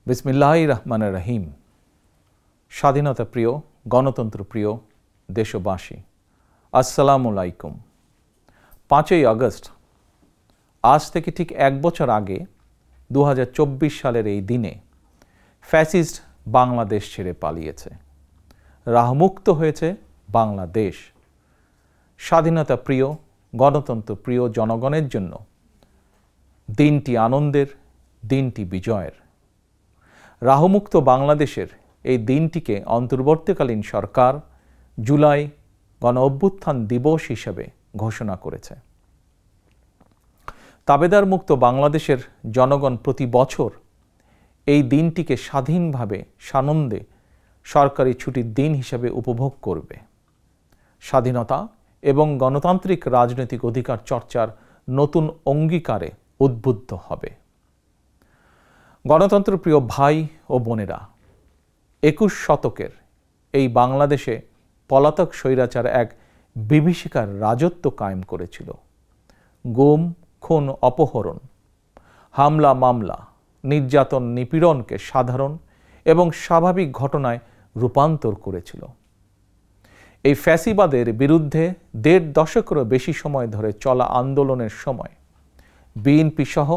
বিসমিল্লাহির রহমানির রহিম। স্বাধীনতা প্রিয়, গণতন্ত্র প্রিয় দেশবাসী, আসসালামু আলাইকুম। 5ই আগস্ট, আজ থেকে ঠিক 1 বছর আগে 2024 সালের এই দিনে ফ্যাসিস্ট বাংলাদেশ ছেড়ে পালিয়েছে। রাহমুক্ত হয়েছে বাংলাদেশ। স্বাধীনতা প্রিয়, গণতন্ত্র প্রিয় জনগণের জন্য দিনটি আনন্দের, দিনটি বিজয়ের। রাহমুক্ত বাংলাদেশের এই দিনটিকে অন্তর্বর্তীকালীন সরকার জুলাই গণ অভ্যুত্থান দিবস হিসেবে ঘোষণা করেছে। তাবেদার মুক্ত বাংলাদেশের জনগণ প্রতি বছর এই দিনটিকে স্বাধীনভাবে সানন্দে সরকারি ছুটির দিন হিসেবে উপভোগ করবে। স্বাধীনতা এবং গণতান্ত্রিক রাজনৈতিক অধিকার চর্চার নতুন অঙ্গীকারে উদ্বুদ্ধ হবে। গণতন্ত্রপ্রিয় ভাই ও বোনেরা, 21 শতকের এই বাংলাদেশে পলাতক স্বৈরাচার এক বিভীষিকার রাজত্ব কায়েম করেছিল। গুম, খুন, অপহরণ, হামলা, মামলা, নির্যাতন, নিপীড়নকে সাধারণ এবং স্বাভাবিক ঘটনায় রূপান্তর করেছিল। এই ফ্যাসিবাদের বিরুদ্ধে 1.5 দশকেরও বেশি সময় ধরে চলা আন্দোলনের সময় বিএনপি সহ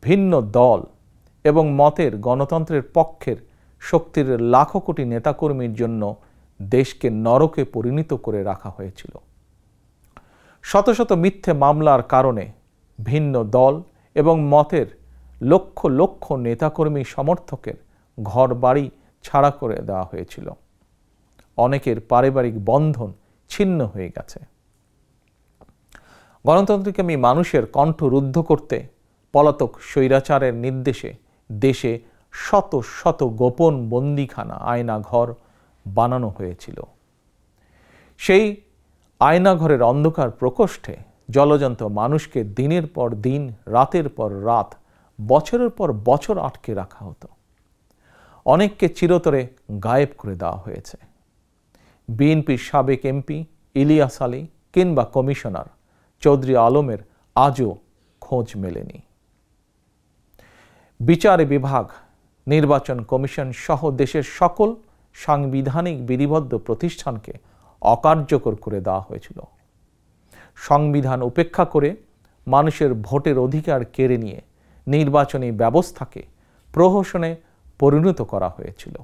ভিন্ন দল এবং মতের গণতন্ত্রের পক্ষের শক্তির লাখো কোটি নেতাকর্মীর জন্য দেশকে নরকে পরিণত করে রাখা হয়েছিল। শত শত মিথ্যে মামলার কারণে ভিন্ন দল এবং মতের লক্ষ লক্ষ নেতাকর্মী সমর্থকের ঘর বাড়ি ছাড়া করে দেওয়া হয়েছিল। অনেকের পারিবারিক বন্ধন ছিন্ন হয়ে গেছে। গণতন্ত্রকামী মানুষের কণ্ঠ রুদ্ধ করতে পলাতক স্বৈরাচারের নির্দেশে দেশে শত শত গোপন বন্দিখানা, আয়নাঘর বানানো হয়েছিল। সেই আয়নাঘরের অন্ধকার প্রকোষ্ঠে জলজন্ত মানুষকে দিনের পর দিন, রাতের পর রাত, বছরের পর বছর আটকে রাখা হতো। অনেককে চিরতরে গায়েব করে দেওয়া হয়েছে। বিএনপির সাবেক এমপি ইলিয়াস আলী কিংবা কমিশনার চৌধুরী আলমের আজও খোঁজ মেলেনি। বিচার বিভাগ, নির্বাচন কমিশন সহ দেশের সকল সাংবিধানিক বিধিবদ্ধ প্রতিষ্ঠানকে অকার্যকর করে দেওয়া হয়েছিল। সংবিধান উপেক্ষা করে মানুষের ভোটের অধিকার কেড়ে নিয়ে নির্বাচনী ব্যবস্থাকে প্রহসনে পরিণত করা হয়েছিল।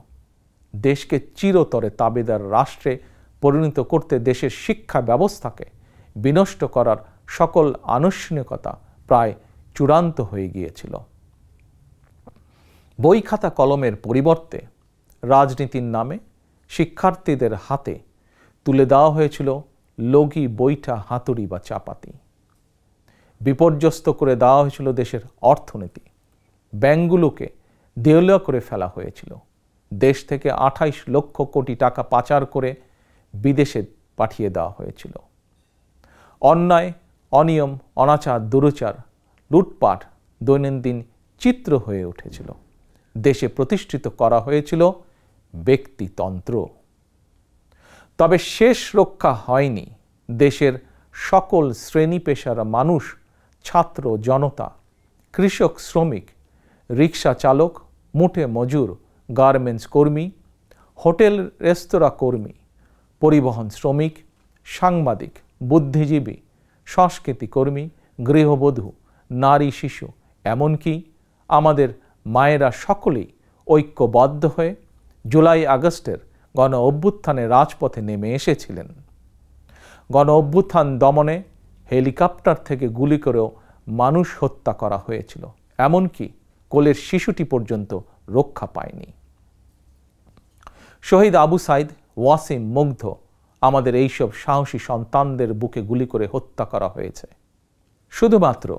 দেশকে চিরতরে তাবেদার রাষ্ট্রে পরিণত করতে দেশের শিক্ষা ব্যবস্থাকে বিনষ্ট করার সকল আনুষ্ঠানিকতা প্রায় চূড়ান্ত হয়ে গিয়েছিল। বই খাতা কলমের পরিবর্তে রাজনীতির নামে শিক্ষার্থীদের হাতে তুলে দেওয়া হয়েছিল লগি, বৈঠা, হাতুড়ি বা চাপাতি। বিপর্যস্ত করে দেওয়া হয়েছিল দেশের অর্থনীতি। ব্যাংকগুলোকে দেউলিয়া করে ফেলা হয়েছিল। দেশ থেকে 28 লক্ষ কোটি টাকা পাচার করে বিদেশে পাঠিয়ে দেওয়া হয়েছিল। অন্যায়, অনিয়ম, অনাচার, দুরাচার, লুটপাট দৈনন্দিন চিত্র হয়ে উঠেছিল। দেশে প্রতিষ্ঠিত করা হয়েছিল ব্যক্তিতন্ত্র। তবে শেষ রক্ষা হয়নি দেশের সকল শ্রেণী পেশার মানুষ, ছাত্র জনতা, কৃষক, শ্রমিক, রিক্সা চালক, মুঠে মজুর, গার্মেন্টস কর্মী, হোটেল রেস্তোরাঁ কর্মী, পরিবহন শ্রমিক, সাংবাদিক, বুদ্ধিজীবী, সংস্কৃতি কর্মী, গৃহবধূ, নারী, শিশু, এমনকি আমাদের মায়েরা সকলেই ঐক্যবদ্ধ হয়ে জুলাই আগস্টের গণ অভ্যুত্থানে রাজপথে নেমে এসেছিলেন। গণ অভ্যুত্থান দমনে হেলিকপ্টার থেকে গুলি করেও মানুষ হত্যা করা হয়েছিল। এমনকি কোলের শিশুটি পর্যন্ত রক্ষা পায়নি। শহীদ আবু সাইদ, ওয়াসিম, মুগ্ধ, আমাদের এইসব সাহসী সন্তানদের বুকে গুলি করে হত্যা করা হয়েছে। শুধুমাত্র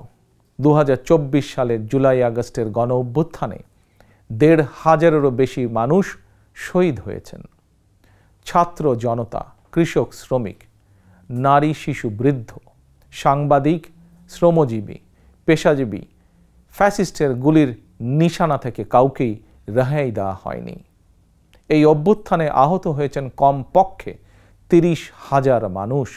2024 সালের জুলাই আগস্টের গণ অভ্যুত্থানে 1,500-এরও বেশি মানুষ শহীদ হয়েছেন। ছাত্র জনতা, কৃষক, শ্রমিক, নারী, শিশু, বৃদ্ধ, সাংবাদিক, শ্রমজীবী, পেশাজীবী, ফ্যাসিস্টের গুলির নিশানা থেকে কাউকেই রেহাই দেওয়া হয়নি। এই অভ্যুত্থানে আহত হয়েছেন কমপক্ষে 30,000 মানুষ।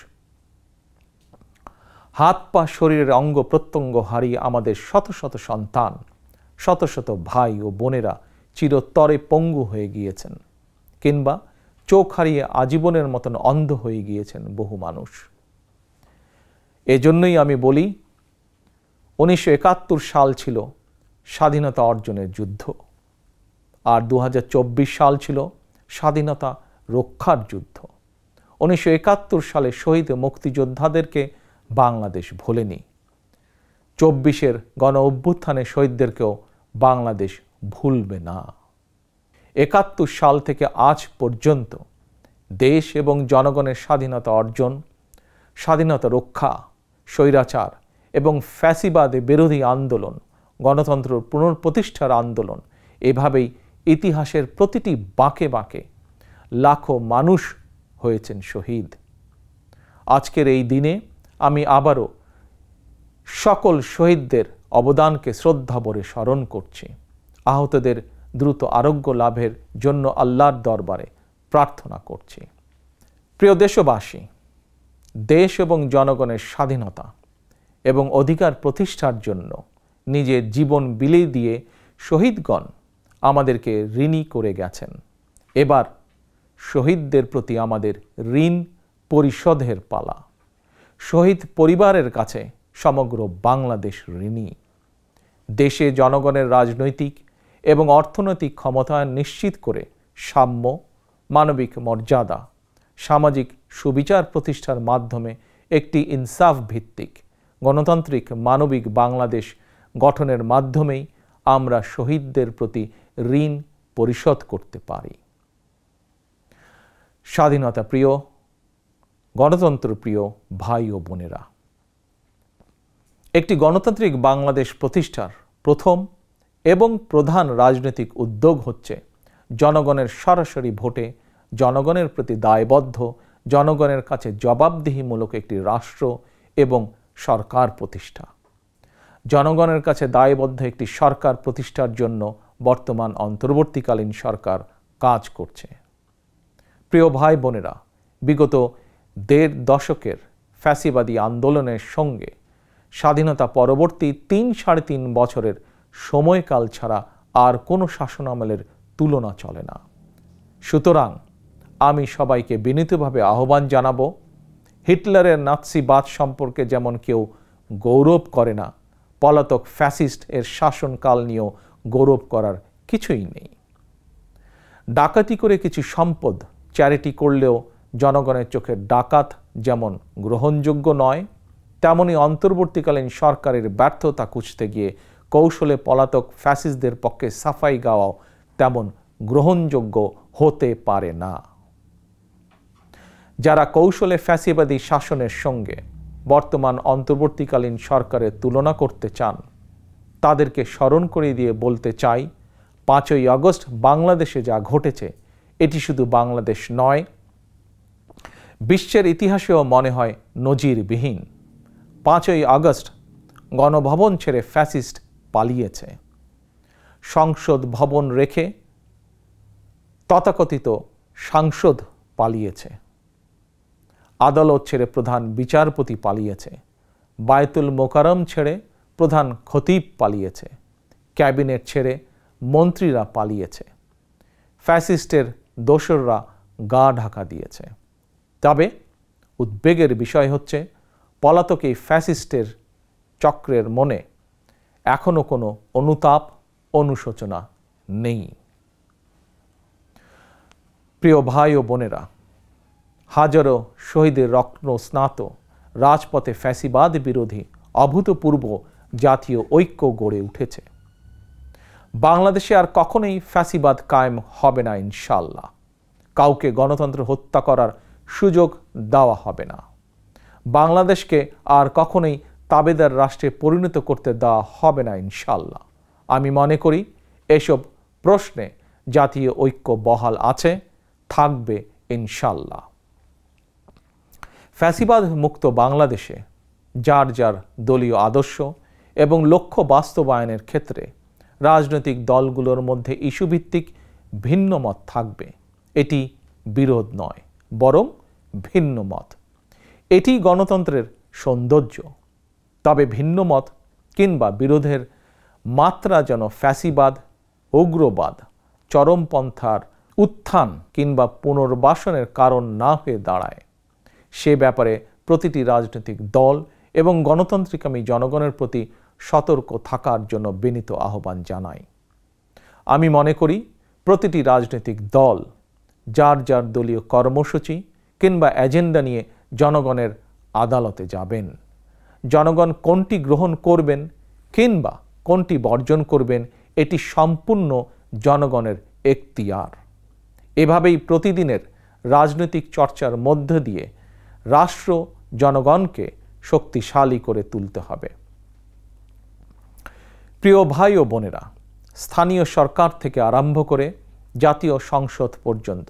হাত পা, শরীরের অঙ্গ প্রত্যঙ্গ হারিয়ে আমাদের শত শত সন্তান শত শত ভাই ও বোনেরা চিরতরে পঙ্গু হয়ে গিয়েছেন, কিংবা চোখ হারিয়ে আজীবনের মতন অন্ধ হয়ে গিয়েছেন বহু মানুষ। এজন্যই আমি বলি, 1971 সাল ছিল স্বাধীনতা অর্জনের যুদ্ধ, আর 2024 সাল ছিল স্বাধীনতা রক্ষার যুদ্ধ। 1971 সালে শহীদ মুক্তিযোদ্ধাদেরকে বাংলাদেশ ভোলেনি। 24-এর গণ অভ্যুত্থানে শহীদদেরকেও বাংলাদেশ ভুলবে না। 71 সাল থেকে আজ পর্যন্ত দেশ এবং জনগণের স্বাধীনতা অর্জন, স্বাধীনতা রক্ষা, স্বৈরাচার এবং ফ্যাসিবাদে বিরোধী আন্দোলন, গণতন্ত্র পুনঃপ্রতিষ্ঠার আন্দোলন, এভাবেই ইতিহাসের প্রতিটি বাঁকে বাঁকে লাখো মানুষ হয়েছেন শহীদ। আজকের এই দিনে আমি আবারও সকল শহীদদের অবদানকে শ্রদ্ধাভরে স্মরণ করছি। আহতদের দ্রুত আরোগ্য লাভের জন্য আল্লাহর দরবারে প্রার্থনা করছি। প্রিয় দেশবাসী, দেশ এবং জনগণের স্বাধীনতা এবং অধিকার প্রতিষ্ঠার জন্য নিজের জীবন বিলিয়ে দিয়ে শহীদগণ আমাদেরকে ঋণী করে গেছেন। এবার শহীদদের প্রতি আমাদের ঋণ পরিশোধের পালা। শহীদ পরিবারের কাছে সমগ্র বাংলাদেশ ঋণী। দেশে জনগণের রাজনৈতিক এবং অর্থনৈতিক ক্ষমতায়ন নিশ্চিত করে সাম্য, মানবিক মর্যাদা, সামাজিক সুবিচার প্রতিষ্ঠার মাধ্যমে একটি ইনসাফ ভিত্তিক গণতান্ত্রিক মানবিক বাংলাদেশ গঠনের মাধ্যমেই আমরা শহীদদের প্রতি ঋণ পরিশোধ করতে পারি। স্বাধীনতা প্রিয়, গণতন্ত্র প্রিয় ভাই ও বোনেরা, একটি গণতান্ত্রিক বাংলাদেশ প্রতিষ্ঠার প্রথম এবং প্রধান রাজনৈতিক উদ্যোগ হচ্ছে জনগণের সরাসরি ভোটে জনগণের প্রতি দায়বদ্ধ, জনগণের কাছে জবাবদিহিমূলক একটি রাষ্ট্র এবং সরকার প্রতিষ্ঠা। জনগণের কাছে দায়বদ্ধ একটি সরকার প্রতিষ্ঠার জন্য বর্তমান অন্তর্বর্তীকালীন সরকার কাজ করছে। প্রিয় ভাই বোনেরা, বিগত 1.5 দশকের ফ্যাসিবাদী আন্দোলনের সঙ্গে স্বাধীনতা পরবর্তী 3-3.5 বছরের সময়কাল ছাড়া আর কোনো শাসনামলের তুলনা চলে না। সুতরাং আমি সবাইকে বিনীতভাবে আহ্বান জানাবো, হিটলারের নাৎসিবাদ সম্পর্কে যেমন কেউ গৌরব করে না, পলাতক ফ্যাসিস্ট এর শাসনকাল নিয়েও গৌরব করার কিছুই নেই। ডাকাতি করে কিছু সম্পদ চ্যারিটি করলেও জনগণের চোখে ডাকাত যেমন গ্রহণযোগ্য নয়, তেমনি অন্তর্বর্তীকালীন সরকারের ব্যর্থতা খুঁজতে গিয়ে কৌশলে পলাতক ফ্যাসিস্টদের পক্ষে সাফাই গাওয়াও তেমন গ্রহণযোগ্য হতে পারে না। যারা কৌশলে ফ্যাসিবাদী শাসনের সঙ্গে বর্তমান অন্তর্বর্তীকালীন সরকারের তুলনা করতে চান, তাদেরকে স্মরণ করিয়ে দিয়ে বলতে চাই, 5ই আগস্ট বাংলাদেশে যা ঘটেছে এটি শুধু বাংলাদেশ নয়, বিশ্বের ইতিহাসেও মনে হয় নজিরবিহীন। 5ই আগস্ট গণভবন ছেড়ে ফ্যাসিস্ট পালিয়েছে। সংসদ ভবন রেখে তথাকথিত সাংসদ পালিয়েছে। আদালত ছেড়ে প্রধান বিচারপতি পালিয়েছে। বায়তুল মোকাররম ছেড়ে প্রধান খতিব পালিয়েছে। ক্যাবিনেট ছেড়ে মন্ত্রীরা পালিয়েছে। ফ্যাসিস্টের দোসররা গা ঢাকা দিয়েছে। তবে উদ্বেগের বিষয় হচ্ছে, পলাতক এই ফ্যাসিস্টের চক্রের মনে এখনো কোনো অনুতাপ, অনুশোচনা নেই। প্রিয় ভাই ও বোনেরা, হাজারো শহীদের রক্ত স্নাত রাজপথে ফ্যাসিবাদ বিরোধী অভূতপূর্ব জাতীয় ঐক্য গড়ে উঠেছে। বাংলাদেশে আর কখনোই ফ্যাসিবাদ কায়েম হবে না ইনশাআল্লাহ। কাউকে গণতন্ত্র হত্যা করার সুযোগ দেওয়া হবে না। বাংলাদেশকে আর কখনোই তাবেদার রাষ্ট্রে পরিণত করতে দেওয়া হবে না ইনশাআল্লাহ। আমি মনে করি এসব প্রশ্নে জাতীয় ঐক্য বহাল আছে, থাকবে ইনশাআল্লাহ। ফ্যাসিবাদ মুক্ত বাংলাদেশে যার যার দলীয় আদর্শ এবং লক্ষ্য বাস্তবায়নের ক্ষেত্রে রাজনৈতিক দলগুলোর মধ্যে ইস্যুভিত্তিক ভিন্ন মত থাকবে। এটি বিরোধ নয়, বরং ভিন্ন মত। এটি গণতন্ত্রের সৌন্দর্য। তবে ভিন্ন মত কিংবা বিরোধের মাত্রা যেন ফ্যাসিবাদ, উগ্রবাদ, চরমপন্থার উত্থান কিংবা পুনর্বাসনের কারণ না হয়ে দাঁড়ায়, সে ব্যাপারে প্রতিটি রাজনৈতিক দল এবং গণতান্ত্রিকামী জনগণের প্রতি সতর্ক থাকার জন্য বিনীত আহ্বান জানাই। আমি মনে করি প্রতিটি রাজনৈতিক দল যার যার দলীয় কর্মসূচি কিংবা এজেন্ডা নিয়ে জনগণের আদালতে যাবেন। জনগণ কোনটি গ্রহণ করবেন কিংবা কোনটি বর্জন করবেন এটি সম্পূর্ণ জনগণের এখতিয়ার। এভাবেই প্রতিদিনের রাজনৈতিক চর্চার মধ্য দিয়ে রাষ্ট্র জনগণকে শক্তিশালী করে তুলতে হবে। প্রিয় ভাই ও বোনেরা, স্থানীয় সরকার থেকে আরম্ভ করে জাতীয় সংসদ পর্যন্ত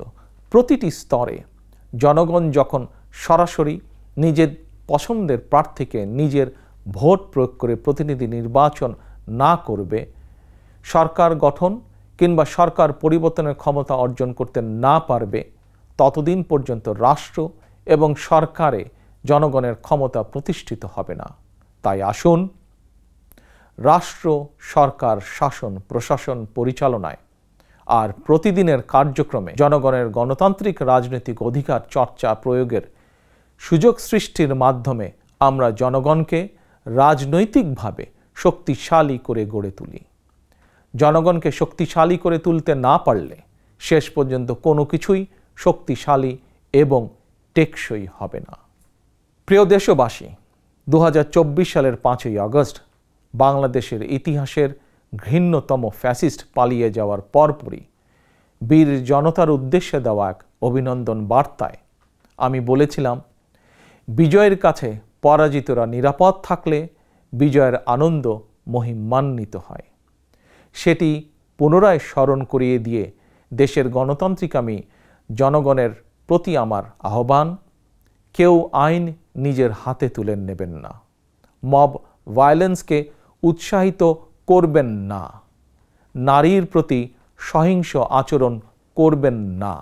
প্রতিটি স্তরে জনগণ যখন সরাসরি নিজের পছন্দের প্রার্থীকে নিজের ভোট প্রয়োগ করে প্রতিনিধি নির্বাচন না করবে, সরকার গঠন কিংবা সরকার পরিবর্তনের ক্ষমতা অর্জন করতে না পারবে, ততদিন পর্যন্ত রাষ্ট্র এবং সরকারে জনগণের ক্ষমতা প্রতিষ্ঠিত হবে না। তাই আসুন রাষ্ট্র, সরকার, শাসন, প্রশাসন পরিচালনায় আর প্রতিদিনের কার্যক্রমে জনগণের গণতান্ত্রিক রাজনৈতিক অধিকার চর্চা প্রয়োগের সুযোগ সৃষ্টির মাধ্যমে আমরা জনগণকে রাজনৈতিকভাবে শক্তিশালী করে গড়ে তুলি। জনগণকে শক্তিশালী করে তুলতে না পারলে শেষ পর্যন্ত কোনো কিছুই শক্তিশালী এবং টেকসই হবে না। প্রিয় দেশবাসী, 2024 সালের 5ই আগস্ট বাংলাদেশের ইতিহাসের ঘৃণ্যতম ফ্যাসিস্ট পালিয়ে যাওয়ার পরপরই বীর জনতার উদ্দেশ্যে দেওয়া এক অভিনন্দন বার্তায় আমি বলেছিলাম, বিজয়ের কাছে পরাজিতরা নিরাপদ থাকলে বিজয়ের আনন্দ মহিমান্বিত হয়। সেটি পুনরায় স্মরণ করিয়ে দিয়ে দেশের গণতান্ত্রিকামী জনগণের প্রতি আমার আহ্বান, কেউ আইন নিজের হাতে তুলে নেবেন না, মব ভায়োলেন্সকে উৎসাহিত করবেন না, নারীর প্রতি সহিংস আচরণ করবেন না,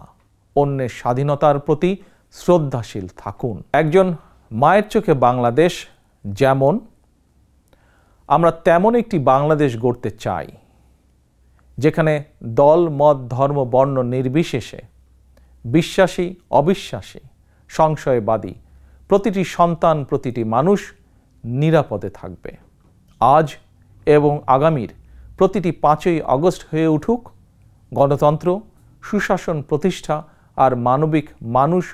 অন্যের স্বাধীনতার প্রতি শ্রদ্ধাশীল থাকুন। একজন মায়ের চোখে বাংলাদেশ যেমন, আমরা তেমন একটি বাংলাদেশ গড়তে চাই যেখানে দল, মত, ধর্ম, বর্ণ নির্বিশেষে বিশ্বাসী, অবিশ্বাসী, সংশয়বাদী প্রতিটি সন্তান, প্রতিটি মানুষ নিরাপদে থাকবে। আজ এবং আগামীর প্রতিটি 5ই আগস্ট হয়ে উঠুক গণতন্ত্র, সুশাসন প্রতিষ্ঠা আর মানবিক মানুষ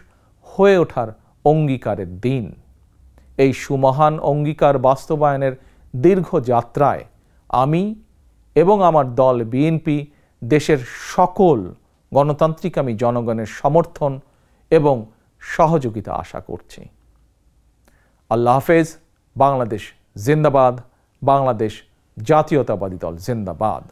হয়ে ওঠার অঙ্গীকারের দিন। এই সুমহান অঙ্গীকার বাস্তবায়নের দীর্ঘ যাত্রায় আমি এবং আমার দল বিএনপি দেশের সকল গণতান্ত্রিকামী জনগণের সমর্থন এবং সহযোগিতা আশা করছি। আল্লাহ হাফেজ। বাংলাদেশ জিন্দাবাদ। বাংলাদেশ জাতীয়তাবাদী দল জিন্দাবাদ।